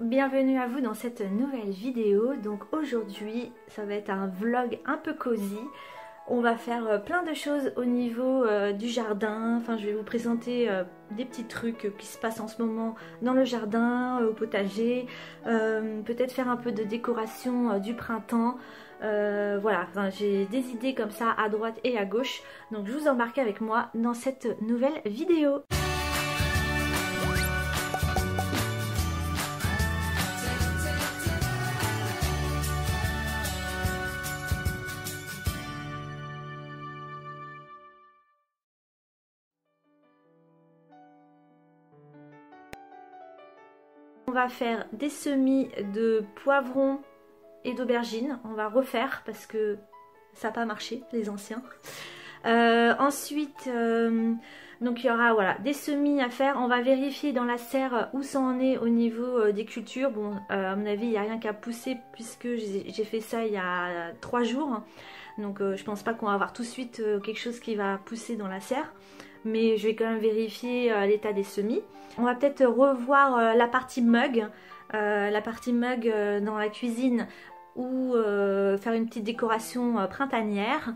bienvenue à vous dans cette nouvelle vidéo. Donc aujourd'hui ça va être un vlog un peu cosy. On va faire plein de choses au niveau du jardin. Enfin, je vais vous présenter des petits trucs qui se passent en ce moment dans le jardin, au potager. Peut-être faire un peu de décoration du printemps. Voilà, enfin, j'ai des idées comme ça à droite et à gauche. Donc je vous embarque avec moi dans cette nouvelle vidéo. On va faire des semis de poivrons et d'aubergines. On va refaire parce que ça n'a pas marché, les anciens. Ensuite, donc il y aura voilà, des semis à faire. On va vérifier dans la serre où ça en est au niveau des cultures. Bon, à mon avis, il n'y a rien qu'à pousser puisque j'ai fait ça il y a 3 jours. Donc je pense pas qu'on va avoir tout de suite quelque chose qui va pousser dans la serre. Mais je vais quand même vérifier l'état des semis. On va peut-être revoir la partie mug dans la cuisine ou faire une petite décoration printanière.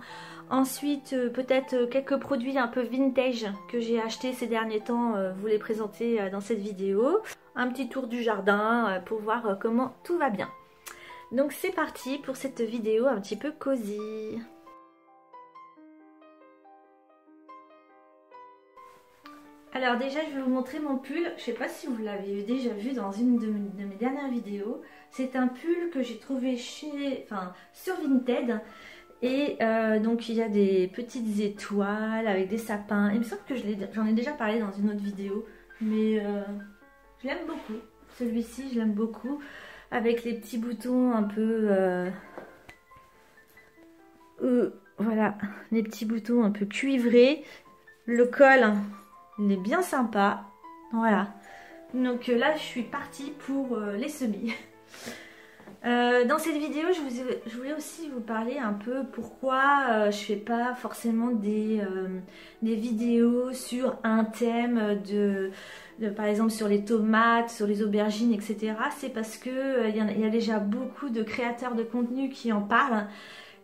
Ensuite peut-être quelques produits un peu vintage que j'ai achetés ces derniers temps, vous les présenter dans cette vidéo. Un petit tour du jardin pour voir comment tout va bien. Donc c'est parti pour cette vidéo un petit peu cosy. Alors déjà je vais vous montrer mon pull, je sais pas si vous l'avez déjà vu dans une de mes dernières vidéos. C'est un pull que j'ai trouvé sur Vinted. Et donc il y a des petites étoiles avec des sapins. Il me semble que j'en ai déjà parlé dans une autre vidéo. Mais je l'aime beaucoup, celui-ci je l'aime beaucoup. Avec les petits boutons un peu... voilà, les petits boutons un peu cuivrés. Le col... il est bien sympa, voilà. Donc là je suis partie pour les semis. Dans cette vidéo je voulais aussi vous parler un peu pourquoi je fais pas forcément des vidéos sur un thème par exemple sur les tomates, sur les aubergines, etc. C'est parce que il y a déjà beaucoup de créateurs de contenu qui en parlent.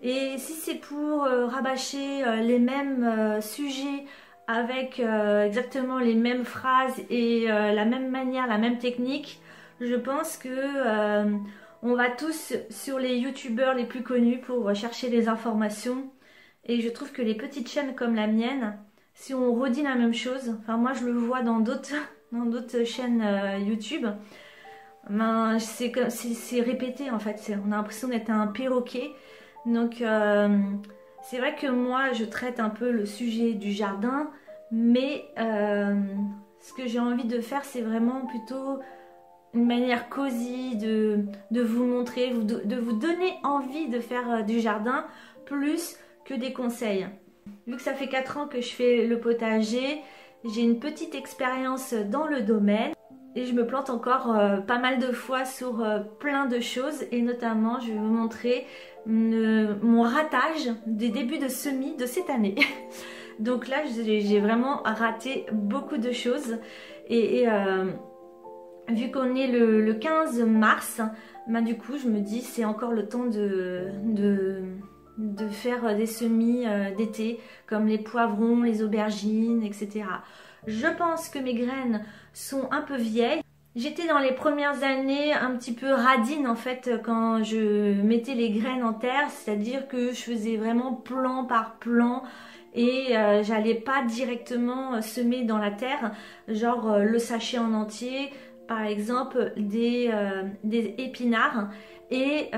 Et si c'est pour rabâcher les mêmes sujets avec exactement les mêmes phrases et la même manière, la même technique, je pense que on va tous sur les youtubeurs les plus connus pour chercher les informations. Et je trouve que les petites chaînes comme la mienne, si on redit la même chose, enfin moi je le vois dans d'autres chaînes YouTube, ben, c'est répété en fait, on a l'impression d'être un perroquet. Donc c'est vrai que moi je traite un peu le sujet du jardin, mais ce que j'ai envie de faire c'est vraiment plutôt une manière cosy de vous montrer, de vous donner envie de faire du jardin plus que des conseils. Vu que ça fait 4 ans que je fais le potager, j'ai une petite expérience dans le domaine. Et je me plante encore pas mal de fois sur plein de choses. Et notamment, je vais vous montrer mon ratage des débuts de semis de cette année. Donc là, j'ai vraiment raté beaucoup de choses. Et vu qu'on est le 15 mars, bah, du coup, je me dis c'est encore le temps de faire des semis d'été, comme les poivrons, les aubergines, etc. Je pense que mes graines sont un peu vieilles. J'étais dans les premières années un petit peu radine en fait quand je mettais les graines en terre, c'est-à-dire que je faisais vraiment plan par plan et j'allais pas directement semer dans la terre, genre le sachet en entier, par exemple des épinards. Et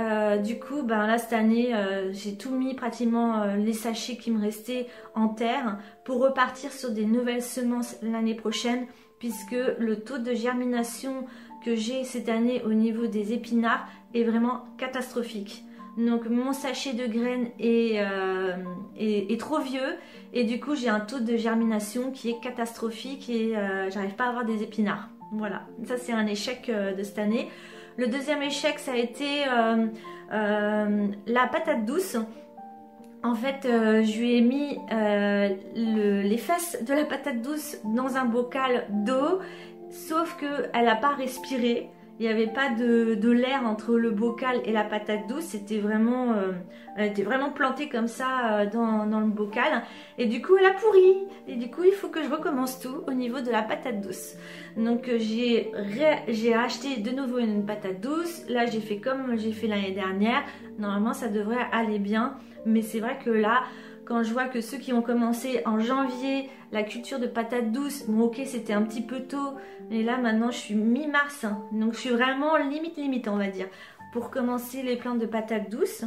du coup ben là cette année j'ai tout mis pratiquement les sachets qui me restaient en terre pour repartir sur des nouvelles semences l'année prochaine, puisque le taux de germination que j'ai cette année au niveau des épinards est vraiment catastrophique. Donc mon sachet de graines est trop vieux et du coup j'ai un taux de germination qui est catastrophique et j'arrive pas à avoir des épinards. Voilà, ça c'est un échec de cette année. Le deuxième échec, ça a été la patate douce. En fait, je lui ai mis les fesses de la patate douce dans un bocal d'eau, sauf qu'elle n'a pas respiré. Il n'y avait pas de l'air entre le bocal et la patate douce. C'était vraiment, elle était vraiment plantée comme ça dans le bocal. Et du coup, elle a pourri. Et du coup, il faut que je recommence tout au niveau de la patate douce. Donc, j'ai acheté de nouveau une patate douce. Là, j'ai fait comme j'ai fait l'année dernière. Normalement, ça devrait aller bien. Mais c'est vrai que là, quand je vois que ceux qui ont commencé en janvier la culture de patates douces, bon ok c'était un petit peu tôt, mais là maintenant je suis mi-mars, hein, donc je suis vraiment limite on va dire, pour commencer les plantes de patates douces.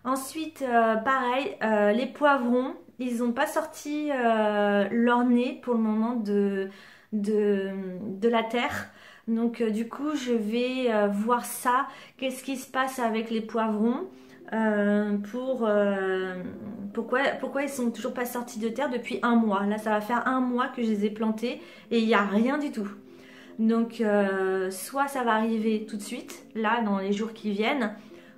Ensuite pareil, les poivrons, ils n'ont pas sorti leur nez pour le moment de la terre. Donc du coup je vais voir ça, qu'est-ce qui se passe avec les poivrons. Pourquoi ils sont toujours pas sortis de terre depuis un mois. Là ça va faire un mois que je les ai plantés et il n'y a rien du tout. Donc soit ça va arriver tout de suite là dans les jours qui viennent,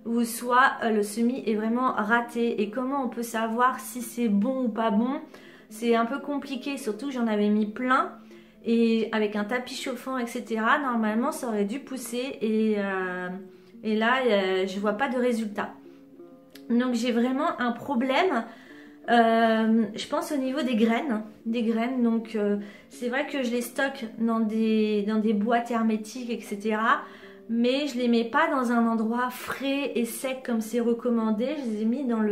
ou soit le semis est vraiment raté. Et comment on peut savoir si c'est bon ou pas bon? C'est un peu compliqué, surtout j'en avais mis plein et avec un tapis chauffant etc. Normalement ça aurait dû pousser et là je vois pas de résultat. Donc j'ai vraiment un problème, je pense au niveau des graines. Donc c'est vrai que je les stocke dans des boîtes hermétiques, etc. Mais je les mets pas dans un endroit frais et sec comme c'est recommandé. Je les ai mis dans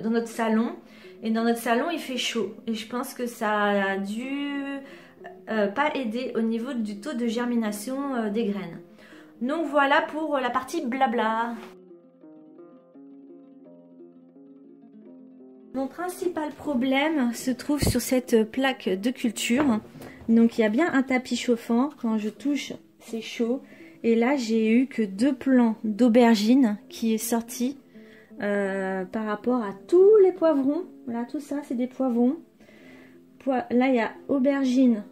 notre salon. Et dans notre salon il fait chaud. Et je pense que ça a dû pas aider au niveau du taux de germination des graines. Donc voilà pour la partie blabla. Mon principal problème se trouve sur cette plaque de culture. Donc il y a bien un tapis chauffant. Quand je touche, c'est chaud. Et là, j'ai eu que 2 plants d'aubergine qui est sorti par rapport à tous les poivrons. Voilà, tout ça, c'est des poivrons. Là, il y a aubergine.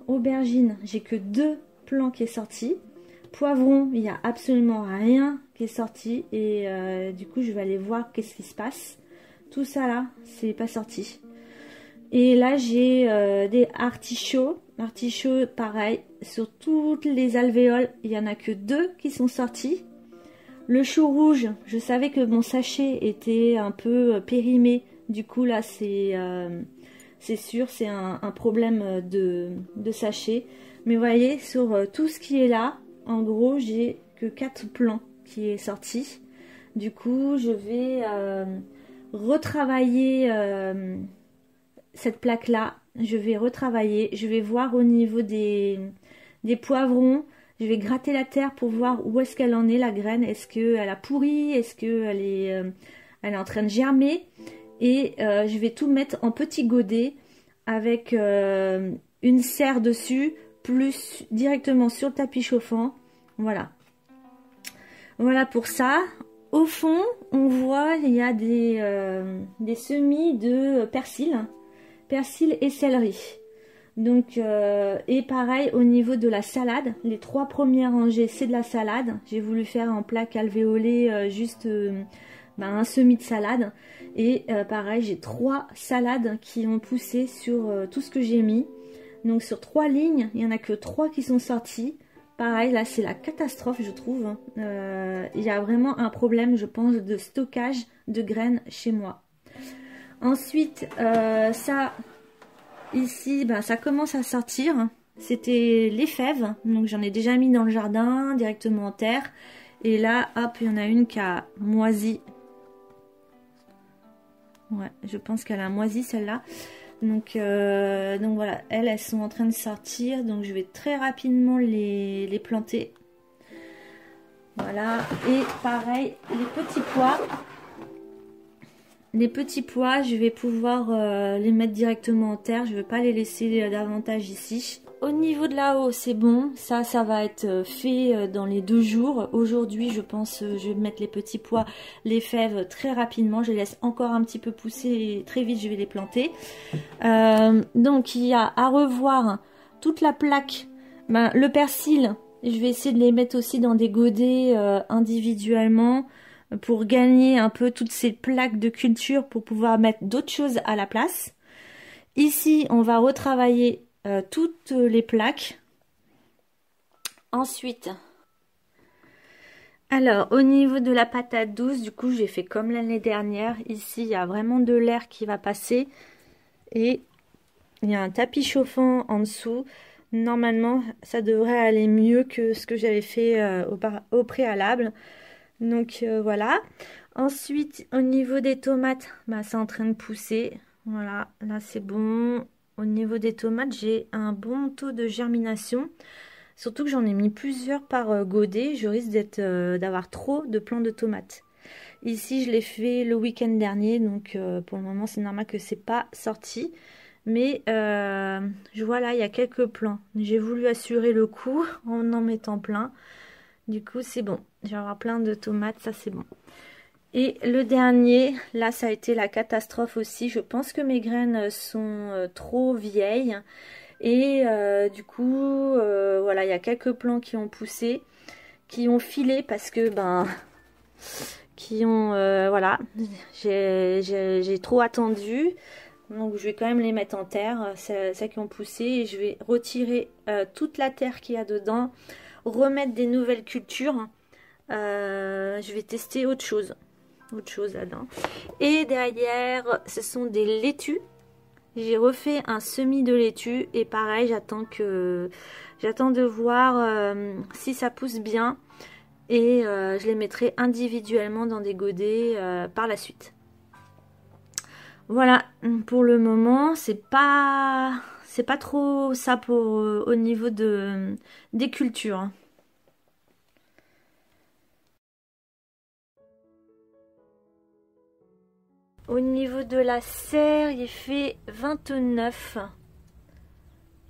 J'ai que 2 plants qui est sorti. Poivron, il n'y a absolument rien qui est sorti. Et du coup, je vais aller voir qu'est-ce qui se passe. Tout ça là, c'est pas sorti. Et là j'ai des artichauts. Artichauts pareil, sur toutes les alvéoles, il n'y en a que 2 qui sont sortis. Le chou rouge, je savais que mon sachet était un peu périmé. Du coup là c'est sûr, c'est un problème de sachet. Mais vous voyez, sur tout ce qui est là, en gros j'ai que 4 plants qui est sorti. Du coup je vais retravailler cette plaque là, je vais voir au niveau des poivrons, je vais gratter la terre pour voir où est-ce qu'elle en est la graine, est-ce qu'elle a pourri, est-ce qu'elle est, elle est en train de germer, et je vais tout mettre en petits godets avec une serre dessus, plus directement sur le tapis chauffant, voilà pour ça. Au fond, on voit il y a des semis de persil et céleri. Donc et pareil au niveau de la salade, les 3 premières rangées c'est de la salade. J'ai voulu faire en plaque alvéolée juste un semis de salade. Et pareil, j'ai 3 salades qui ont poussé sur tout ce que j'ai mis. Donc sur 3 lignes, il n'y en a que 3 qui sont sorties. Pareil, là c'est la catastrophe je trouve. Il y a vraiment un problème je pense de stockage de graines chez moi. Ensuite ça ici ça commence à sortir. C'était les fèves, donc j'en ai déjà mis dans le jardin directement en terre. Et là hop, il y en a une qui a moisi. Ouais, je pense qu'elle a moisi celle-là. Donc voilà, elles sont en train de sortir, donc je vais très rapidement les planter. Voilà, et pareil, les petits pois, je vais pouvoir les mettre directement en terre, je ne vais pas les laisser davantage ici. Au niveau de là-haut, c'est bon, ça va être fait dans les 2 jours. Aujourd'hui, je pense, je vais mettre les petits pois, les fèves très rapidement. Je les laisse encore un petit peu pousser et très vite, je vais les planter. Donc, il y a à revoir toute la plaque. Le persil, je vais essayer de les mettre aussi dans des godets individuellement pour gagner un peu toutes ces plaques de culture pour pouvoir mettre d'autres choses à la place. Ici, on va retravailler toutes les plaques Ensuite, alors au niveau de la patate douce, du coup j'ai fait comme l'année dernière. Ici il y a vraiment de l'air qui va passer et il y a un tapis chauffant en dessous. Normalement ça devrait aller mieux que ce que j'avais fait au préalable. Donc voilà. Ensuite au niveau des tomates, bah, c'est en train de pousser. Voilà, là c'est bon. Au niveau des tomates, j'ai un bon taux de germination. Surtout que j'en ai mis plusieurs par godet. Je risque d'avoir trop de plants de tomates. Ici, je l'ai fait le week-end dernier. Donc, pour le moment, c'est normal que c'est pas sorti. Mais je vois là, il y a quelques plants. J'ai voulu assurer le coup en mettant plein. Du coup, c'est bon. Je vais avoir plein de tomates. Ça, c'est bon. Et le dernier, là, ça a été la catastrophe aussi. Je pense que mes graines sont trop vieilles. Et du coup, voilà, il y a quelques plants qui ont poussé, qui ont filé parce que, ben, voilà, j'ai trop attendu. Donc je vais quand même les mettre en terre, celles qui ont poussé. Et je vais retirer toute la terre qu'il y a dedans, remettre des nouvelles cultures. Je vais tester autre chose là-dedans. Et derrière, ce sont des laitues. J'ai refait un semis de laitue et pareil, j'attends de voir si ça pousse bien et je les mettrai individuellement dans des godets par la suite. Voilà, pour le moment, c'est pas trop ça pour au niveau des cultures. Au niveau de la serre, il fait 29.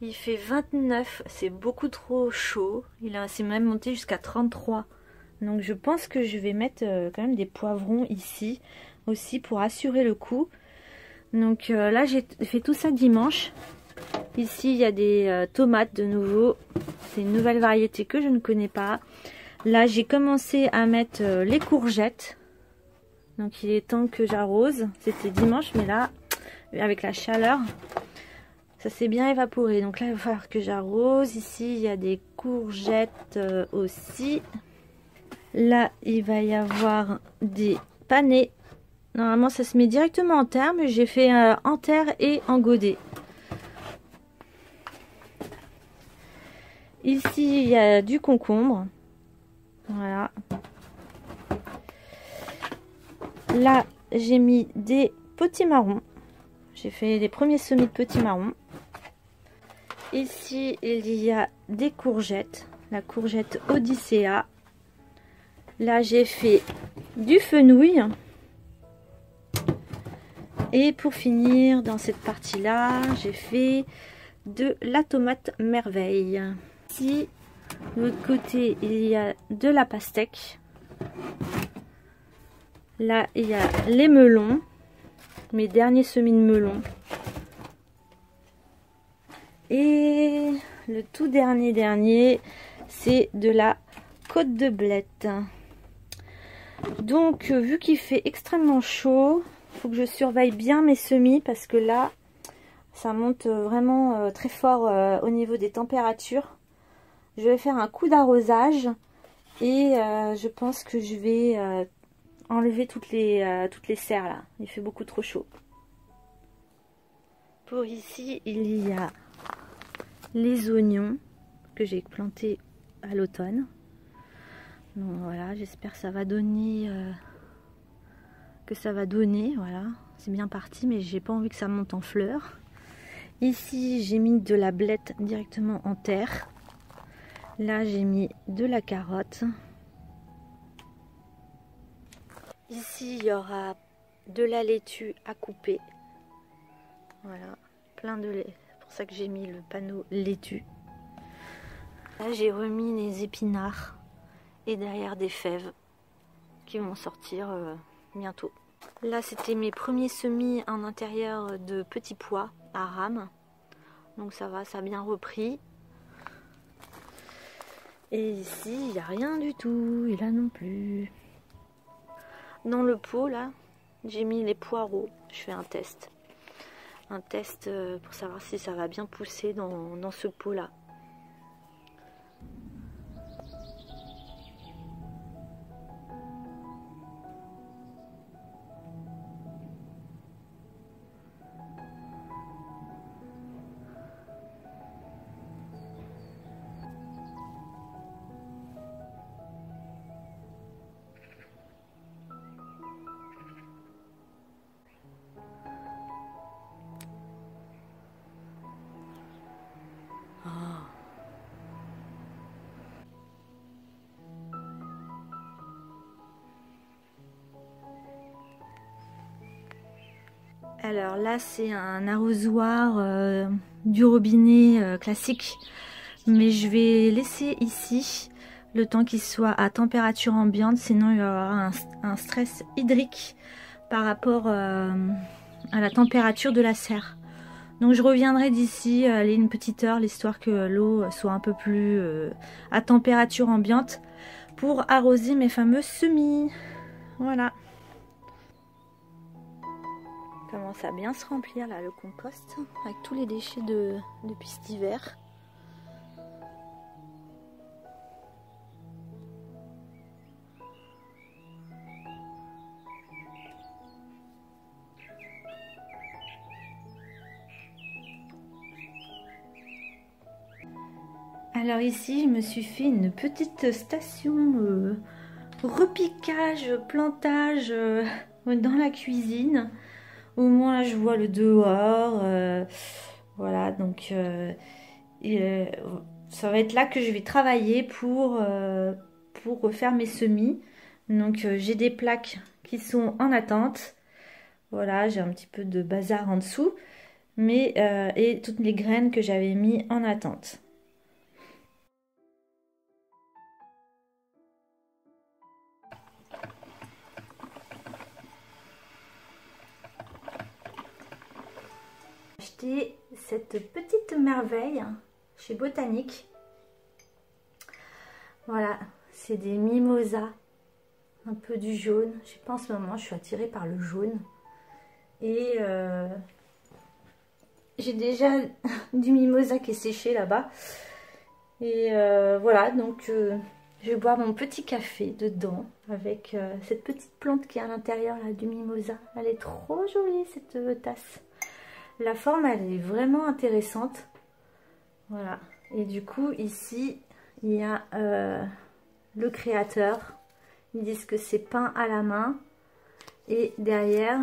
Il fait 29, c'est beaucoup trop chaud. C'est même monté jusqu'à 33. Donc je pense que je vais mettre quand même des poivrons ici aussi pour assurer le coup. Donc là j'ai fait tout ça dimanche. Ici il y a des tomates de nouveau. C'est une nouvelle variété que je ne connais pas. Là j'ai commencé à mettre les courgettes. Donc il est temps que j'arrose. C'était dimanche mais là avec la chaleur ça s'est bien évaporé. Donc là il va falloir que j'arrose. Ici il y a des courgettes aussi. Là il va y avoir des panais. Normalement ça se met directement en terre, mais j'ai fait en terre et en godet. Ici il y a du concombre. Voilà. Là j'ai mis des petits marrons. J'ai fait les premiers semis de petits marrons. Ici il y a des courgettes. La courgette Odyssea. Là j'ai fait du fenouil. Et pour finir dans cette partie là, j'ai fait de la tomate merveille. Ici, de l'autre côté, il y a de la pastèque. Là, il y a les melons, mes derniers semis de melons. Et le tout dernier, c'est de la côte de blette. Donc, vu qu'il fait extrêmement chaud, faut que je surveille bien mes semis parce que là ça monte vraiment très fort au niveau des températures. Je vais faire un coup d'arrosage et je pense que je vais enlever toutes les serres là. Il fait beaucoup trop chaud. Pour ici il y a les oignons que j'ai plantés à l'automne. Donc voilà, j'espère que ça va donner voilà, c'est bien parti, mais j'ai pas envie que ça monte en fleurs. Ici j'ai mis de la blette directement en terre. Là j'ai mis de la carotte. Ici il y aura de la laitue à couper. Voilà, plein de lait. C'est pour ça que j'ai mis le panneau laitue. Là j'ai remis les épinards et derrière des fèves qui vont sortir bientôt. Là c'était mes premiers semis en intérieur de petits pois à rames. Donc ça va, ça a bien repris. Et ici il n'y a rien du tout, et là non plus. Dans le pot là, j'ai mis les poireaux. Je fais un test. Un test pour savoir si ça va bien pousser dans ce pot là. Alors là c'est un arrosoir du robinet classique, mais je vais laisser ici le temps qu'il soit à température ambiante, sinon il va y avoir un stress hydrique par rapport à la température de la serre. Donc je reviendrai d'ici une petite heure, l'histoire que l'eau soit un peu plus à température ambiante pour arroser mes fameux semis. Voilà. Commence à bien se remplir là le compost avec tous les déchets depuis cet hiver. Alors ici je me suis fait une petite station repiquage, plantage dans la cuisine. Au moins je vois le dehors. Voilà, donc ça va être là que je vais travailler pour refaire mes semis. Donc j'ai des plaques qui sont en attente. Voilà, j'ai un petit peu de bazar en dessous. Mais, et toutes les graines que j'avais mis en attente. J'ai acheté cette petite merveille chez Botanique. Voilà, c'est des mimosas, un peu du jaune. Je sais pas, en ce moment je suis attirée par le jaune. Et j'ai déjà du mimosa qui est séché là-bas. Et voilà, donc je vais boire mon petit café dedans avec cette petite plante qui est à l'intérieur là du mimosa. Elle est trop jolie cette tasse. La forme elle est vraiment intéressante. Voilà. Et du coup ici il y a le créateur. Ils disent que c'est peint à la main. Et derrière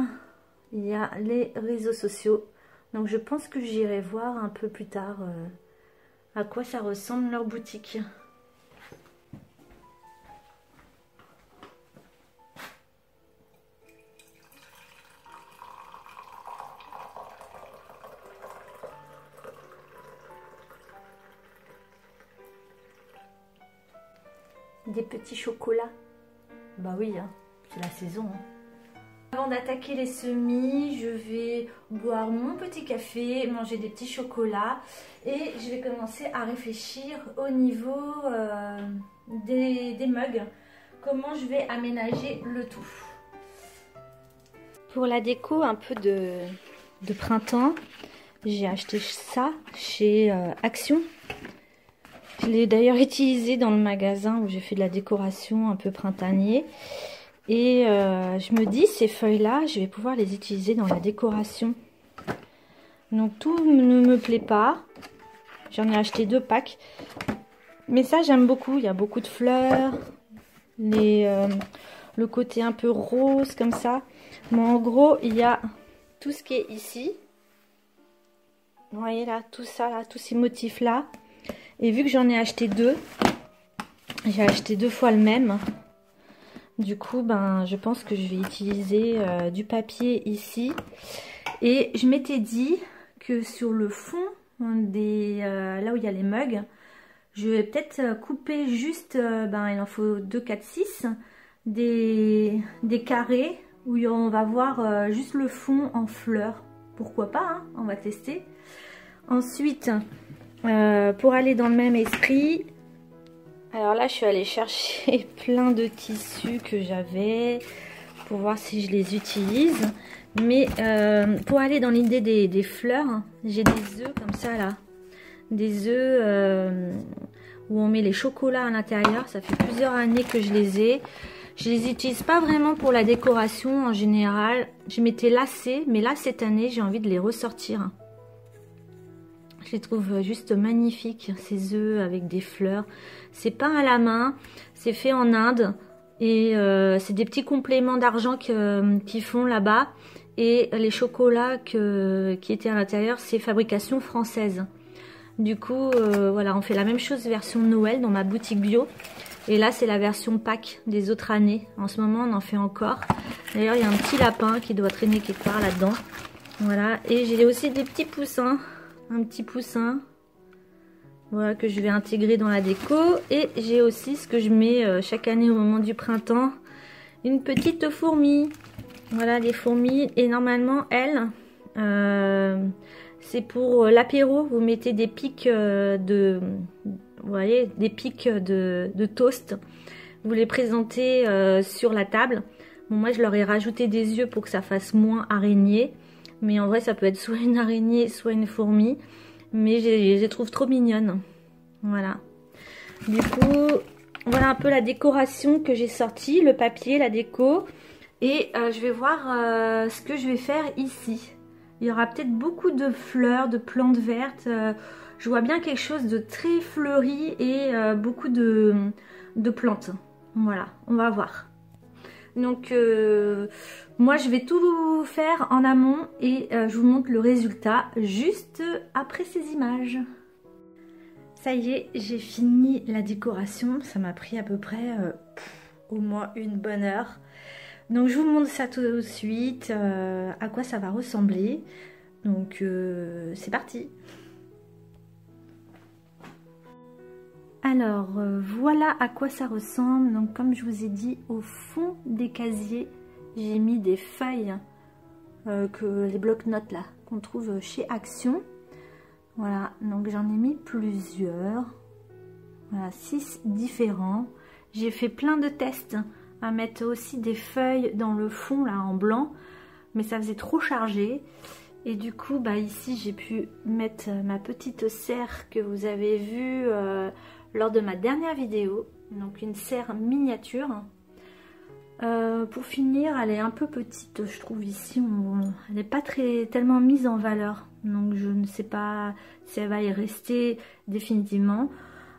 il y a les réseaux sociaux. Donc je pense que j'irai voir un peu plus tard à quoi ça ressemble leur boutique. Des petits chocolats. Bah oui, hein, c'est la saison. Hein. Avant d'attaquer les semis, je vais boire mon petit café, manger des petits chocolats et je vais commencer à réfléchir au niveau des mugs, comment je vais aménager le tout. Pour la déco un peu de printemps, j'ai acheté ça chez Action. Je l'ai d'ailleurs utilisé dans le magasin où j'ai fait de la décoration un peu printanier. Et je me dis, ces feuilles-là, je vais pouvoir les utiliser dans la décoration. Donc tout ne me plaît pas. J'en ai acheté 2 packs. Mais ça, j'aime beaucoup. Il y a beaucoup de fleurs. Le côté un peu rose comme ça. Mais en gros, il y a tout ce qui est ici. Vous voyez là, tout ça, là, tous ces motifs-là. Et vu que j'en ai acheté 2, j'ai acheté 2 fois le même. Du coup, ben, je pense que je vais utiliser du papier ici. Et je m'étais dit que sur le fond, là où il y a les mugs, je vais peut-être couper juste, il en faut 2, 4, 6, des carrés où on va voir juste le fond en fleurs. Pourquoi pas, hein, on va tester. Ensuite, pour aller dans le même esprit... Alors là, je suis allée chercher plein de tissus que j'avais pour voir si je les utilise. Mais pour aller dans l'idée des fleurs, j'ai des œufs comme ça là. Des œufs où on met les chocolats à l'intérieur. Ça fait plusieurs années que je les ai. Je les utilise pas vraiment pour la décoration en général. Je m'étais lassée, mais là cette année, j'ai envie de les ressortir. Je les trouve juste magnifiques, ces œufs avec des fleurs. C'est peint à la main, c'est fait en Inde. Et c'est des petits compléments d'argent qu'ils font là-bas. Et les chocolats qui étaient à l'intérieur, c'est fabrication française. Du coup, voilà, on fait la même chose version Noël dans ma boutique bio. Et là, c'est la version Pâques des autres années. En ce moment, on en fait encore. D'ailleurs, il y a un petit lapin qui doit traîner quelque part là-dedans. Voilà, et j'ai aussi des petits poussins, un petit poussin, voilà, que je vais intégrer dans la déco. Et j'ai aussi ce que je mets chaque année au moment du printemps, une petite fourmi. Voilà, les fourmis, et normalement elles, c'est pour l'apéro. Vous mettez des pics vous voyez, des pics de toast. Vous les présentez sur la table. Bon, moi je leur ai rajouté des yeux pour que ça fasse moins araignée. Mais en vrai ça peut être soit une araignée, soit une fourmi. Mais je les trouve trop mignonnes. Voilà. Du coup, voilà un peu la décoration que j'ai sortie. Le papier, la déco. Et je vais voir ce que je vais faire ici. Il y aura peut-être beaucoup de fleurs, de plantes vertes. Je vois bien quelque chose de très fleuri et beaucoup de plantes. Voilà, on va voir. Donc moi je vais tout faire en amont et je vous montre le résultat juste après ces images. Ça y est, j'ai fini la décoration. Ça m'a pris à peu près au moins une bonne heure. Donc je vous montre ça tout de suite, à quoi ça va ressembler. Donc c'est parti. Alors voilà à quoi ça ressemble. Donc comme je vous ai dit, au fond des casiers, j'ai mis des feuilles, que les blocs-notes là, qu'on trouve chez Action. Voilà, donc j'en ai mis plusieurs. Voilà, 6 différents. J'ai fait plein de tests à mettre aussi des feuilles dans le fond là en blanc, mais ça faisait trop chargé. Et du coup bah ici j'ai pu mettre ma petite serre que vous avez vue lors de ma dernière vidéo, donc une serre miniature. Pour finir, elle est un peu petite je trouve ici, elle n'est pas tellement mise en valeur, donc je ne sais pas si elle va y rester définitivement.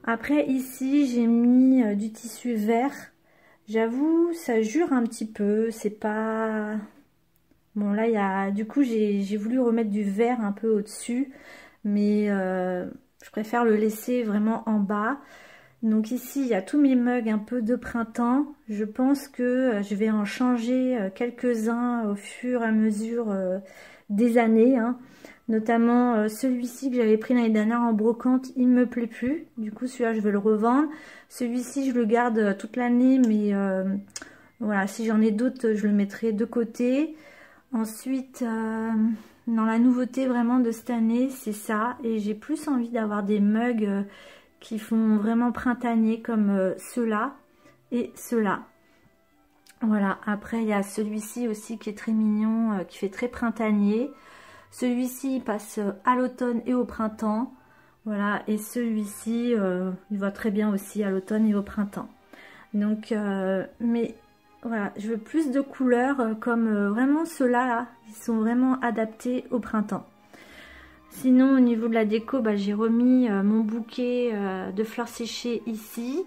Après ici j'ai mis du tissu vert. J'avoue, ça jure un petit peu, c'est pas... Bon là, du coup, j'ai voulu remettre du vert un peu au-dessus, mais je préfère le laisser vraiment en bas. Donc ici, il y a tous mes mugs un peu de printemps. Je pense que je vais en changer quelques-uns au fur et à mesure des années, hein. Notamment celui-ci que j'avais pris l'année dernière en brocante, il me plaît plus. Du coup, celui-là, je vais le revendre. Celui-ci, je le garde toute l'année, mais voilà, si j'en ai d'autres, je le mettrai de côté. Ensuite, dans la nouveauté vraiment de cette année, c'est ça. Et j'ai plus envie d'avoir des mugs qui font vraiment printanier, comme ceux-là et ceux-là. Voilà, après, il y a celui-ci aussi qui est très mignon, qui fait très printanier. Celui-ci il passe à l'automne et au printemps. Voilà, et celui-ci, il va très bien aussi à l'automne et au printemps. Donc, mais voilà, je veux plus de couleurs comme vraiment ceux-là, là. Ils sont vraiment adaptés au printemps. Sinon, au niveau de la déco, bah, j'ai remis mon bouquet de fleurs séchées ici.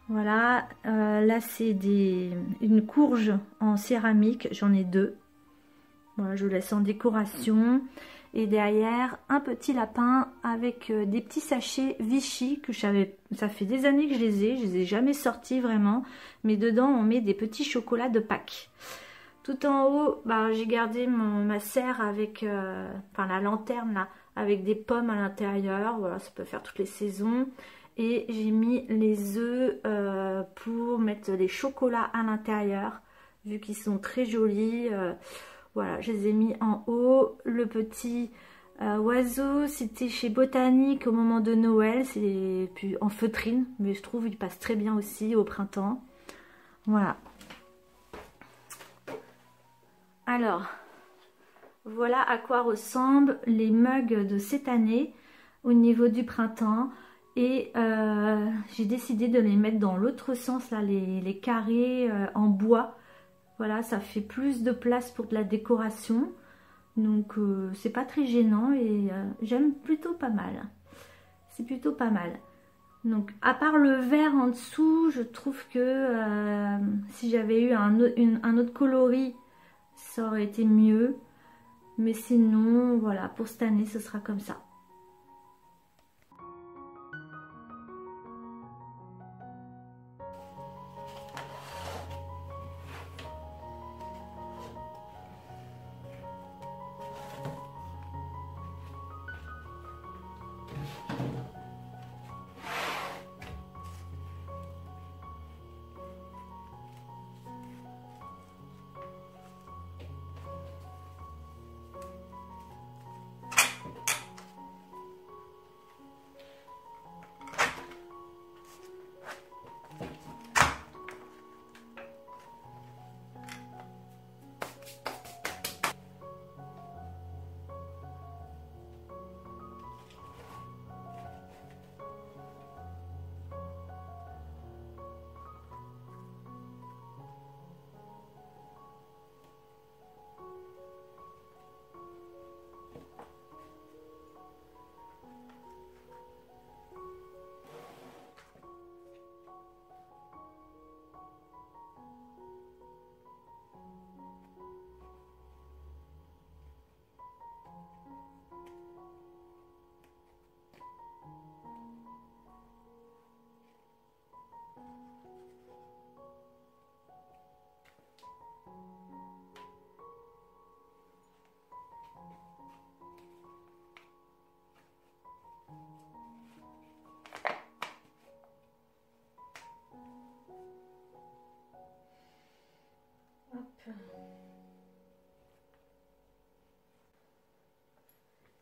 Voilà, là c'est une courge en céramique, j'en ai 2. Voilà, je laisse en décoration. Et derrière, un petit lapin avec des petits sachets Vichy que ça fait des années que je les ai jamais sortis vraiment. Mais dedans, on met des petits chocolats de Pâques. Tout en haut, bah, j'ai gardé ma serre avec, enfin la lanterne là, avec des pommes à l'intérieur. Voilà, ça peut faire toutes les saisons. Et j'ai mis les œufs pour mettre les chocolats à l'intérieur, vu qu'ils sont très jolis. Voilà, je les ai mis en haut. Le petit oiseau, c'était chez Botanique au moment de Noël. C'est en feutrine, mais je trouve qu'il passe très bien aussi au printemps. Voilà. Alors, voilà à quoi ressemblent les mugs de cette année au niveau du printemps. Et j'ai décidé de les mettre dans l'autre sens, là, les carrés en bois. Voilà, ça fait plus de place pour de la décoration. Donc c'est pas très gênant et j'aime plutôt pas mal. C'est plutôt pas mal. Donc à part le vert en dessous, je trouve que si j'avais eu un autre coloris, ça aurait été mieux. Mais sinon, voilà, pour cette année, ce sera comme ça.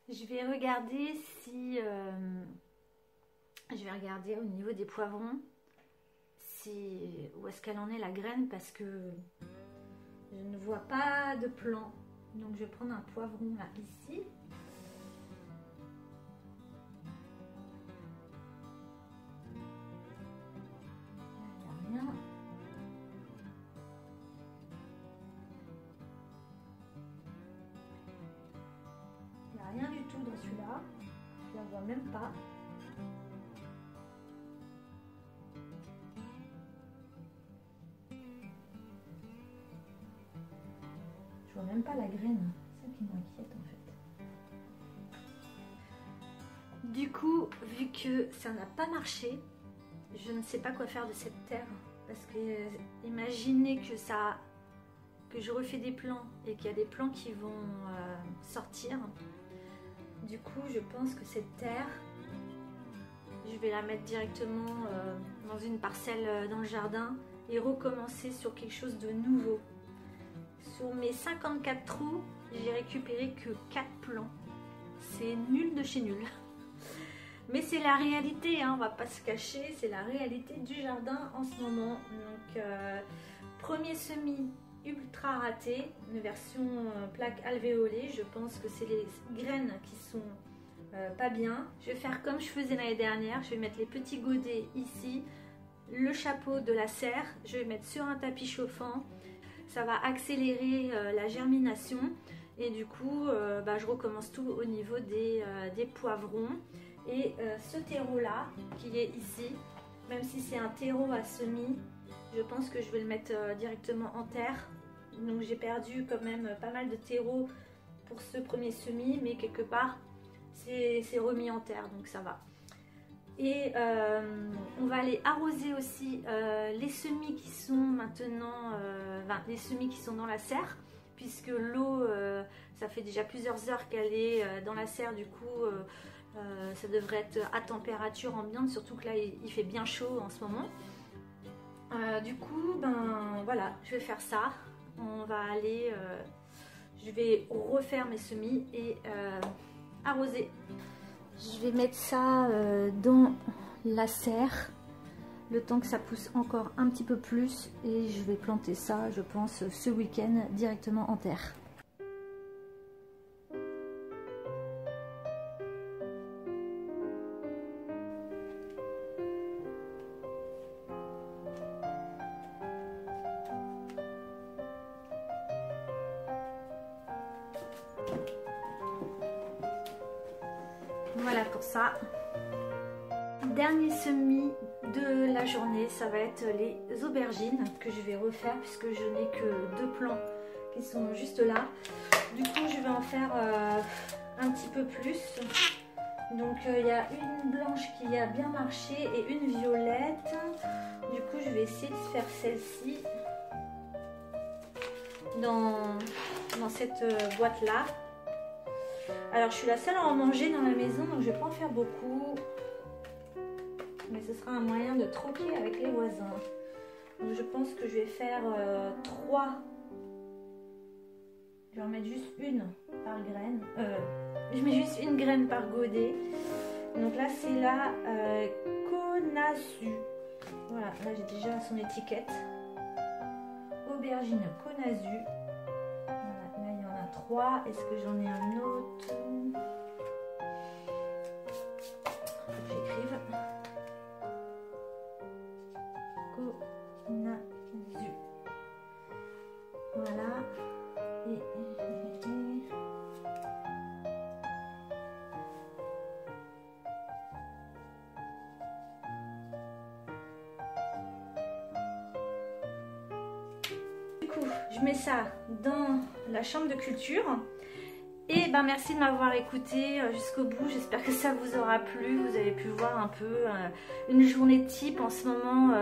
Je vais regarder si... je vais regarder au niveau des poivrons où est-ce qu'elle en est la graine, parce que je ne vois pas de plan. Donc je vais prendre un poivron là, ici. Il n'y a rien. Il n'y a rien du tout dans celui-là. Je ne la vois même pas. Je vois même pas la graine, c'est ça qui m'inquiète en fait. Du coup, vu que ça n'a pas marché, je ne sais pas quoi faire de cette terre. Parce que imaginez que je refais des plants et qu'il y a des plants qui vont sortir. Du coup, je pense que cette terre, je vais la mettre directement dans une parcelle dans le jardin et recommencer sur quelque chose de nouveau. Sur mes 54 trous, j'ai récupéré que 4 plants. C'est nul de chez nul. Mais c'est la réalité, hein, on va pas se cacher, c'est la réalité du jardin en ce moment. Donc, premier semis ultra raté, une version plaque alvéolée. Je pense que c'est les graines qui sont pas bien. Je vais faire comme je faisais l'année dernière, je vais mettre les petits godets ici, le chapeau de la serre, je vais mettre sur un tapis chauffant. Ça va accélérer la germination et du coup je recommence tout au niveau des poivrons. Et ce terreau là qui est ici, même si c'est un terreau à semis, je pense que je vais le mettre directement en terre. Donc j'ai perdu quand même pas mal de terreau pour ce premier semis, mais quelque part c'est remis en terre, donc ça va. Et on va aller arroser aussi les semis qui sont maintenant, les semis qui sont dans la serre, puisque l'eau, ça fait déjà plusieurs heures qu'elle est dans la serre, du coup ça devrait être à température ambiante, surtout que là il fait bien chaud en ce moment. Du coup, voilà, je vais faire ça. On va aller, je vais refaire mes semis et arroser. Je vais mettre ça dans la serre, le temps que ça pousse encore un petit peu plus, et je vais planter ça, je pense, ce week-end directement en terre. Voilà pour ça. Dernier semis de la journée, ça va être les aubergines que je vais refaire puisque je n'ai que 2 plants qui sont juste là. Du coup, je vais en faire un petit peu plus. Donc, il y a une blanche qui a bien marché et une violette. Du coup, je vais essayer de faire celle-ci dans cette boîte-là. Alors je suis la seule à en manger dans la maison, donc je vais pas en faire beaucoup. Mais ce sera un moyen de troquer avec les voisins. Donc je pense que je vais faire 3. Je vais en mettre juste une par graine. Je mets juste une graine par godet. Donc là c'est la Konasu. Voilà, là j'ai déjà son étiquette. Aubergine Konasu. Voilà, là il y en a 3. Est-ce que j'en ai un autre? Faut que j'écrive. Konasu. Voilà. Du coup, je mets ça dans la chambre de culture. Et merci de m'avoir écouté jusqu'au bout. J'espère que ça vous aura plu. Vous avez pu voir un peu une journée type en ce moment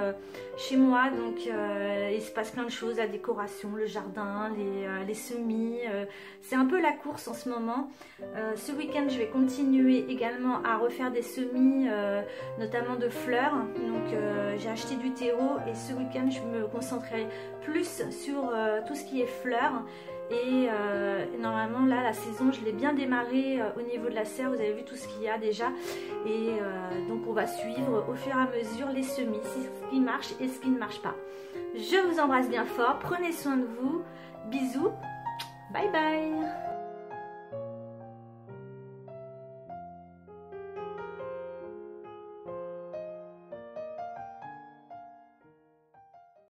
chez moi, donc il se passe plein de choses, la décoration, le jardin, les semis. C'est un peu la course en ce moment. Ce week-end, je vais continuer également à refaire des semis, notamment de fleurs. Donc j'ai acheté du terreau et ce week-end, je me concentrerai plus sur tout ce qui est fleurs. Et normalement là la saison je l'ai bien démarré au niveau de la serre, vous avez vu tout ce qu'il y a déjà. Et donc on va suivre au fur et à mesure les semis, ce qui marche et ce qui ne marche pas. Je vous embrasse bien fort, prenez soin de vous, bisous, bye bye.